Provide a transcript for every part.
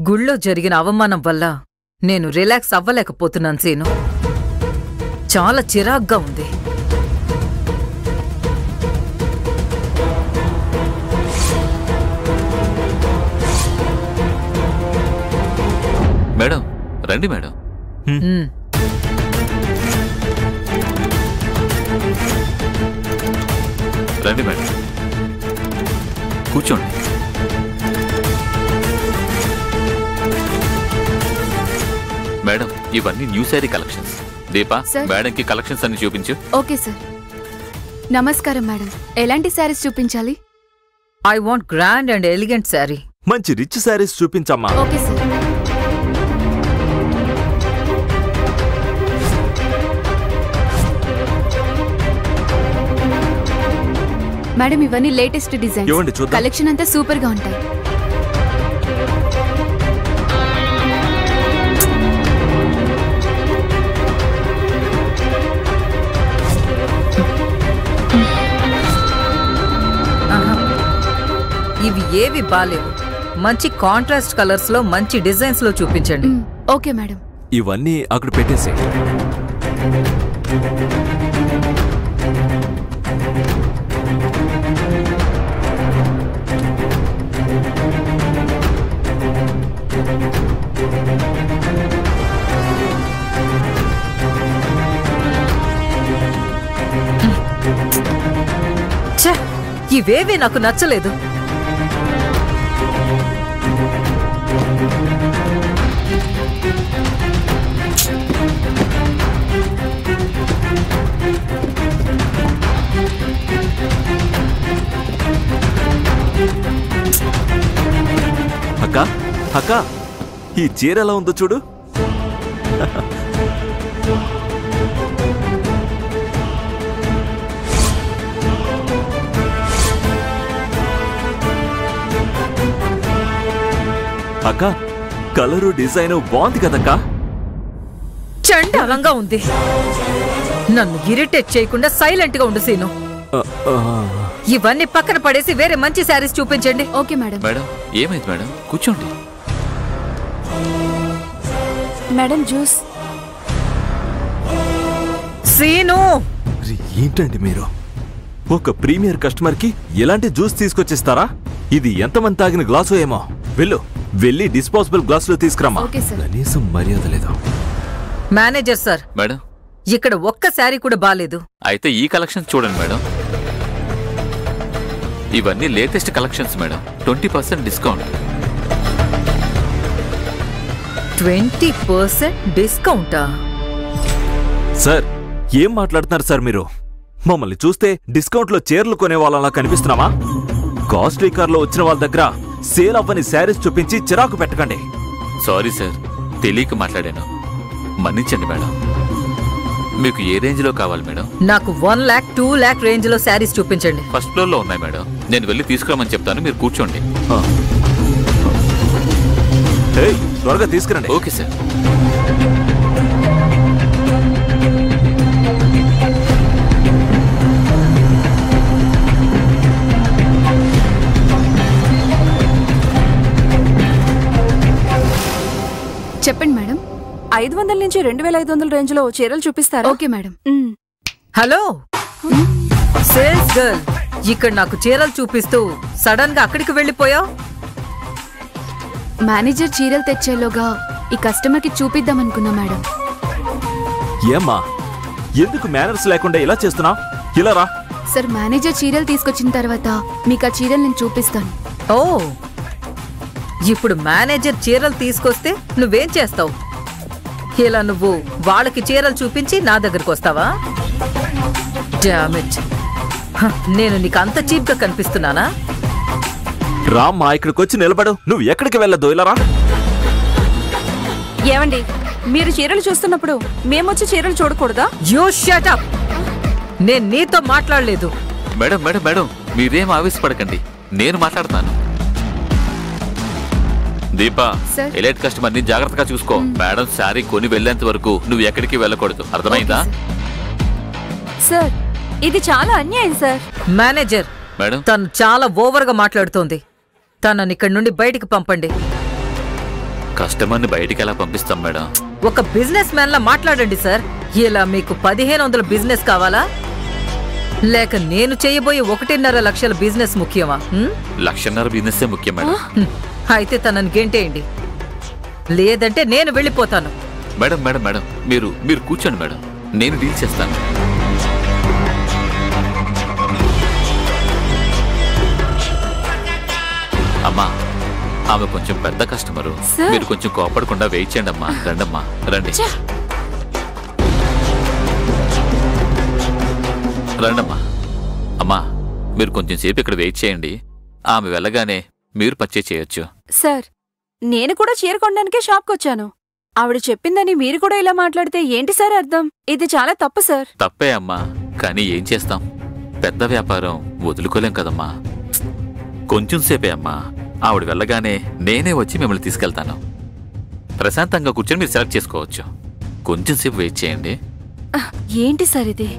గుళ్ళో జరిగిన అవమానం వల్ల నేను రిలాక్స్ అవ్వలేకపోతున్నాను సీను. చాలా చిరాగ్గా ఉంది. మేడం రండి మేడం. రండి మేడం, కూర్చోండి. మేడం ఇవన్నీ new sari collections. Deepa madam కి కలెక్షన్స్ అన్ని చూపించు. Okay sir. నమస్కారం మేడం, ఎలాంటి శారీస్ చూపించాలి? I want grand and elegant sari. మంచి రిచ్ శారీస్ చూపించమ్మా. Okay sir. మేడం ఇవన్నీ లేటెస్ట్ డిజైన్. కలెక్షన్ అంతా సూపర్ గా ఉంటాయి. ఇవి ఏవి బాలేవు. మంచి కాంట్రాస్ట్ కలర్స్ లో మంచి డిజైన్స్ లో చూపించండి. Okay madam. ఇవన్నీ అక్కడ పెట్టేసే. ఇవేవి నాకు నచ్చలేదు. అక్క అక్క, ఈ చీర ఎలా ఉందో చూడు. అక్క కలరు డిజైన్ బాగుంది కదక్కా. చండాలంగా ఉంది. నన్ను ఇరిటేట్ చేయకుండా సైలెంట్ గా ఉండు సీను. ఇవన్నీ పక్కన పడేసి వేరే మంచి శారీస్ చూపించండి. Okay madam. మేడం ఏమైంది మేడం? కూర్చోండి. Madam juice. సీను ఏంటండి మీరు? ఒక ప్రీమియర్ కస్టమర్ కి ఎలాంటి జ్యూస్ తీసుకొచ్చిస్తారా? ఇది ఎంతమంది తాగిన గ్లాసు ఏమో. వెళ్ళి డిస్పోజబుల్ గ్లాసులో తీసుకురామా. కనీసం మర్యాద లేదా? Manager sir. మేడం ఇక్కడ ఒక్క శారీ కూడా బాలేదు. అయితే ఈ కలెక్షన్ చూడండి మేడం. ఇవన్నీ లేటెస్ట్ కలెక్షన్స్ మేడం. 20% డిస్కౌంట్. 20% డిస్కౌంటా? సార్ ఏం మాట్లాడుతున్నారు సార్ మీరు? మమ్మల్ని చూస్తే డిస్కౌంట్ లో చీరలు కొనే వాళ్ళలా కనిపిస్తున్నామా? కాస్ట్లీ కార్లో వచ్చిన వాళ్ళ దగ్గర సేల్ అవ్వని శారీస్ చూపించి చిరాకు పెట్టకండి. సారీ సార్, తెలియక మాట్లాడాను, మన్నించండి మేడం. మీకు ఏ రేంజ్ లో కావాలి మేడం? నాకు 1 lakh 2 lakh రేంజ్ లో శారీస్ చూపించండి. ఫస్ట్ ఫ్లోర్ లో ఉన్నాయి మేడం. నేను వెళ్ళి తీసుకురామని చెప్తాను, మీరు కూర్చోండి. త్వరగా తీసుకురండి. Okay sir. చెప్పండి మేడం. 500 నుంచి 2500 రేంజ్ లో చీరలు చూపిస్తారా? Okay madam. Hello sales girl, ఇక్కడ నాకు చీరలు చూపిస్తూ సడన్ గా అక్కడికి వెళ్ళిపోయావు. మేనేజర్ చీరలు తెచ్చేలోగా ఈ కస్టమర్ కి చూపిద్దాం అనుకున్నా మేడం. ఏమ్మా, ఎందుకు మేనర్స్ లేకుండా ఇలా చేస్తున్నావు? ఇలా రా. సార్ మేనేజర్ చీరలు తీసుకొచ్చిన తర్వాత మీకు ఆ చీరలు నేను చూపిస్తాను. ఓ, ఇప్పుడు మేనేజర్ చీరలు తీసుకొస్తే నువ్వేం చేస్తావు? ఇలా నువ్వు వాళ్ళకి చీరలు చూపించి నా దగ్గరకు వస్తావా? డామిట్, నేను నీకు అంత చీప్ గా కనిపిస్తున్నానా? రామ్మా, ఇక్కడికి వచ్చి నిలబడు. నువ్వు ఎక్కడికి వెళ్ళదు, ఇలా రా. ఏమండి, మీరు చీరలు చూస్తున్నప్పుడు మేమొచ్చి చీరలు చూడకూడదా? You shut up. నేను నీతో మాట్లాడలేదు. మేడం మేడం మేడం, మీరేం ఆవేశపడకండి, నేను మాట్లాడతాను. దీపా, ఎలైట్ కస్టమర్ ని జాగ్రత్తగా చూసుకో. మేడం శారీ కొని వెళ్లేంత వరకు నువ్వు ఎక్కడికి వెళ్ళకూడదు, అర్థమైందా? సార్ ఇది చాలా అన్యాయం సార్. మేనేజర్ మేడం, తను చాలా ఓవర్ గా మాట్లాడుతోంది. తనని ఇక్కడి నుండి బయటికి పంపండి. కస్టమర్ని బయటికి ఎలా పంపిస్తాం మేడం? ఒక బిజినెస్ మ్యాన్ లా మాట్లాడండి సార్. ఇలా మీకు 1500 బిజినెస్ కావాలా, లేక నేను చేయబోయే 1.5 లక్షల బిజినెస్ ముఖ్యమా? 1.5 లక్షల బిజినెస్ ముఖ్యం మేడం. అయితే తనని గెంటేయండి, లేదంటే నేను వెళ్ళిపోతాను. మేడం మేడం మేడం మీరు కూర్చోండి మేడం, నేను డీల్ చేస్తాను. అమ్మా, ఆమె కొంచెం పెద్ద కస్టమరు, మీరు కొంచెం కోపడకుండా వెయిట్ చేయండి అమ్మా. రండమ్మా, రండి రండమ్మా. అమ్మా, మీరు కొంచెం సేపు ఇక్కడ వెయిట్ చేయండి. ఆమె వెళ్ళగానే మీరు పర్చేజ్ చేయొచ్చు. సార్, నేను కూడా చీర కొనడానికే షాప్కి వచ్చాను. ఆవిడ చెప్పిందని మీరు కూడా ఇలా మాట్లాడితే ఏంటి సార్ అర్థం? ఇది చాలా తప్పు సార్. తప్పే అమ్మా, కానీ ఏం చేస్తాం, పెద్ద వ్యాపారం వదులుకోలేం కదమ్మా. కొంచెం సేపే అమ్మా, ఆవిడ వెళ్ళగానే నేనే వచ్చి మిమ్మల్ని తీసుకెళ్తాను. ప్రశాంతంగా కూర్చొని మీరు సెలెక్ట్ చేసుకోవచ్చు. కొంచెం సేపు వెయిట్ చేయండి. ఏంటి సార్ ఇది?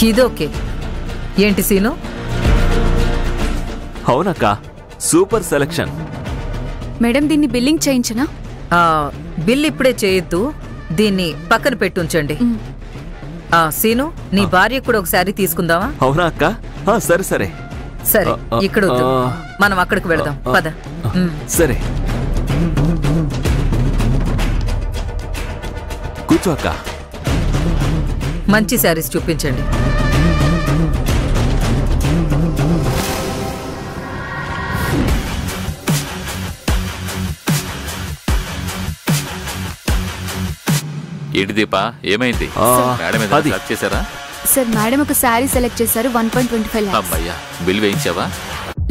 ఇదోకే. ఏంటి సీను? అవునక్క, సూపర్ సెలెక్షన్. మేడం దీన్ని బిల్లింగ్ చేయించనా? బిల్ ఇప్పుడే చేయొద్దు, దీన్ని పక్కన పెట్టుంచండి. సీను, నీ భార్య కూడా ఒకసారి తీసుకుందామా? అవునా అక్క? సరే సరే సరే, ఇక్కడ వద్దు, మనం అక్కడికి వెళదాం, పద. సరే, కూర్చో అక్క. మంచి శారీస్ చూపించండి. ఏంటి దీపా, ఏమైంది? మేడం సెలెక్ట్ చేశారా? సార్, మేడం ఒక శారీ సెలెక్ట్ చేశారు, 1.25 lakhs. అమ్మయ్యా, బిల్ వేయించావా?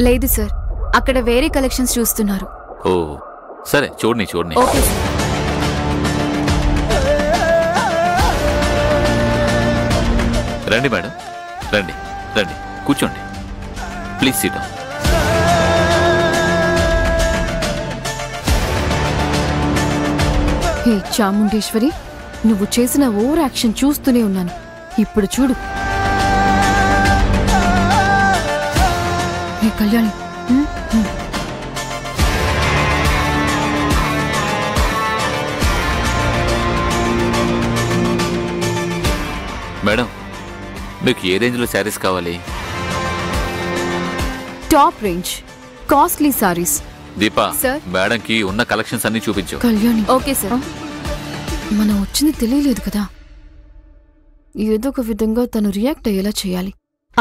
లేదు సార్, అక్కడ వేరే కలెక్షన్స్ చూస్తున్నారు. ఓ సరే, చూడండి. Okay sir. రండి మేడం, రండి కూర్చోండి. Please seat. హే చాముండేశ్వరి, నువ్వు చేసిన ఓవర్ యాక్షన్ చూస్తూనే ఉన్నాను. ఇప్పుడు చూడు. హే కళ్యాణి, మేడం, మీకు ఏ రేంజ్లో శారీస్ కావాలి? Top range costly saris. Deepa, sir. మేడంకి ఉన్న కలెక్షన్స్ అన్ని చూపించు. Kalyani, okay sir. మనం వచ్చింది తెలియలేదు కదా, ఏదో ఒక విధంగా తను రియాక్ట్ అయ్యేలా చేయాలి.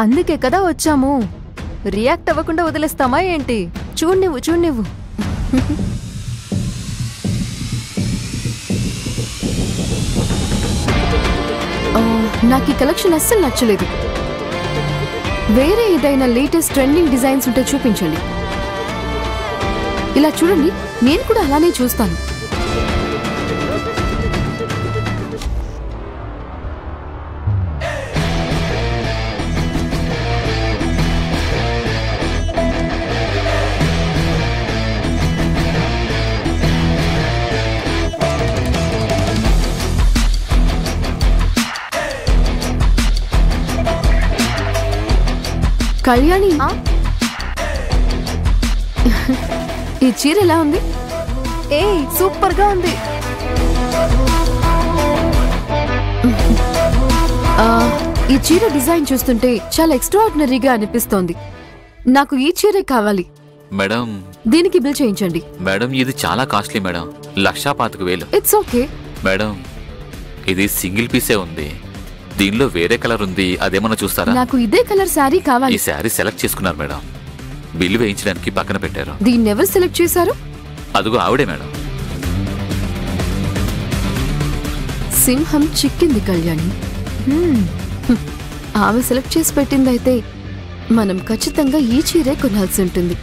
అందుకే కదా వచ్చాము. రియాక్ట్ అవ్వకుండా వదిలేస్తామా ఏంటి? చూడ్నివ్వు. నాకు ఈ కలెక్షన్ అస్సలు నచ్చలేదు. వేరే ఏదైనా లేటెస్ట్ ట్రెండింగ్ డిజైన్స్ ఉంటే చూపించండి. ఇలా చూడండి, నేను కూడా అలానే చూస్తాను. కళ్యాణి, ఈ చీర ఎలా ఉంది? సూపర్ గా ఉంది. ఈ చీర డిజైన్ చూస్తుంటే చాలా ఎక్స్ట్రాఆర్డినరీగా అనిపిస్తోంది. నాకు ఈ చీరే కావాలి. మేడం, దీనికి బిల్ చేయించండి. మేడం, ఇది చాలా costly madam, 1,25,000. It's okay. Madam, ఇది సింగిల్ పీసే ఉంది, దీనిలో వేరే కలర్ ఉంది, అదేమన్నా చూస్తారా? నాకు ఇదే కలర్ శారీ కావాలి. ఈ శారీ సెలెక్ట్ చేసుకున్నారు మేడం, బిల్లు వేయించడానికి పక్కన పెట్టారు. దీన్ని ఎవరు సెలెక్ట్ చేశారు? అదిగో ఆవిడే మేడం. సింహం చిక్కింది కళ్యాణి. ఆమె సెలెక్ట్ చేసి పెట్టిందైతే మనం ఖచ్చితంగా ఈ చీరే కొనాల్సి ఉంటుంది.